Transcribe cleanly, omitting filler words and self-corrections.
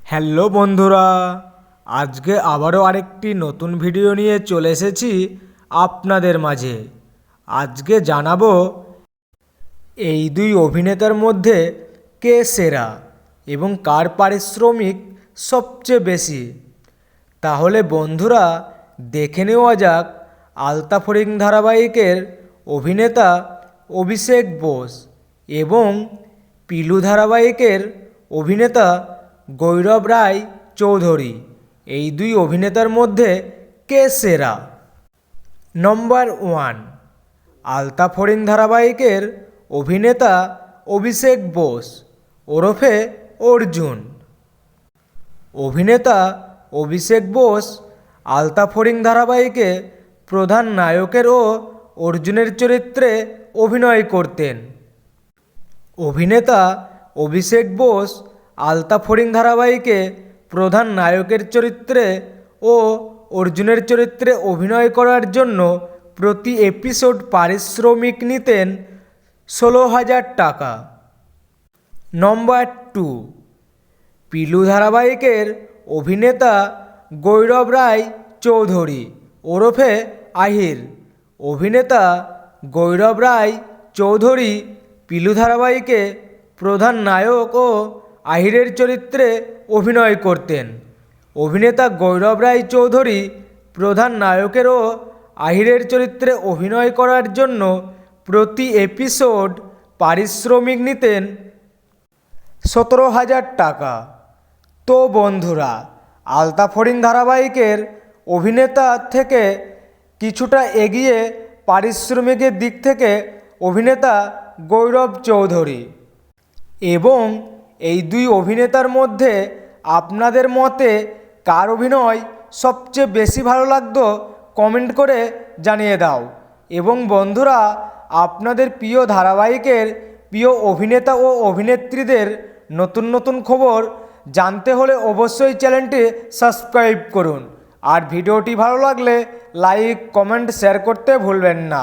Hello বন্ধুরা, আজকে আবারও আরেকটি নতুন ভিডিও নিয়ে চলে এসেছি আপনাদের মাঝে। আজকে জানাবো এই দুই অভিনেতার মধ্যে কে সেরা এবং কার পারিশ্রমিক সবচেয়ে বেশি। তাহলে বন্ধুরা দেখে নেওয়া যাক আলতা ফড়িং ধারাবাহিকের অভিনেতা অভিষেক বোস এবং পিলু ধারাবাহিকের অভিনেতা গৈরব রায় চৌধুরী, এই দুই অভিনেতার মধ্যে কে সেরা। নম্বর 1, আলতা ফড়িং ধারাবাহিকের অভিনেতা অভিষেক বোস ওরফে অর্জুন। অভিনেতা অভিষেক বোস আলতা ফড়িং ধারাবাহিকে প্রধান নায়কের ও অর্জুনের চরিত্রে অভিনয় করতেন। অভিনেতা অভিষেক বোস আলতা ফড়িং ধারাবাহিকে প্রধান নায়কের চরিত্রে ও অর্জুনের চরিত্রে অভিনয় করার জন্য প্রতি এপিসোড পারিশ্রমিক নিতেন 16,000 টাকা। নম্বর 2, পিলু ধারাবাহিকের অভিনেতা গৈরব রায় চৌধুরী ওরফে আহির। অভিনেতা গৈরব রায় চৌধুরী পিলু ধারাবাহিকে প্রধান নায়ক ও আহিরের চরিত্রে অভিনয় করতেন। অভিনেতা গৈরব রায় চৌধুরী প্রধান নায়কের ও আহিরের চরিত্রে অভিনয় করার জন্য প্রতি এপিসোড পারিশ্রমিক নিতেন 17,000 টাকা। তো বন্ধুরা, আলতা ফড়িং ধারাবাহিকের অভিনেতা থেকে কিছুটা এগিয়ে পারিশ্রমিকের দিক থেকে অভিনেতা গৈরব চৌধুরী। এবং এই দুই অভিনেতার মধ্যে আপনাদের মতে কার অভিনয় সবচেয়ে বেশি ভালো লাগতো কমেন্ট করে জানিয়ে দাও। এবং বন্ধুরা, আপনাদের প্রিয় ধারাবাহিকের প্রিয় অভিনেতা ও অভিনেত্রীদের নতুন নতুন খবর জানতে হলে অবশ্যই চ্যানেলটি সাবস্ক্রাইব করুন। আর ভিডিওটি ভালো লাগলে লাইক, কমেন্ট, শেয়ার করতে ভুলবেন না।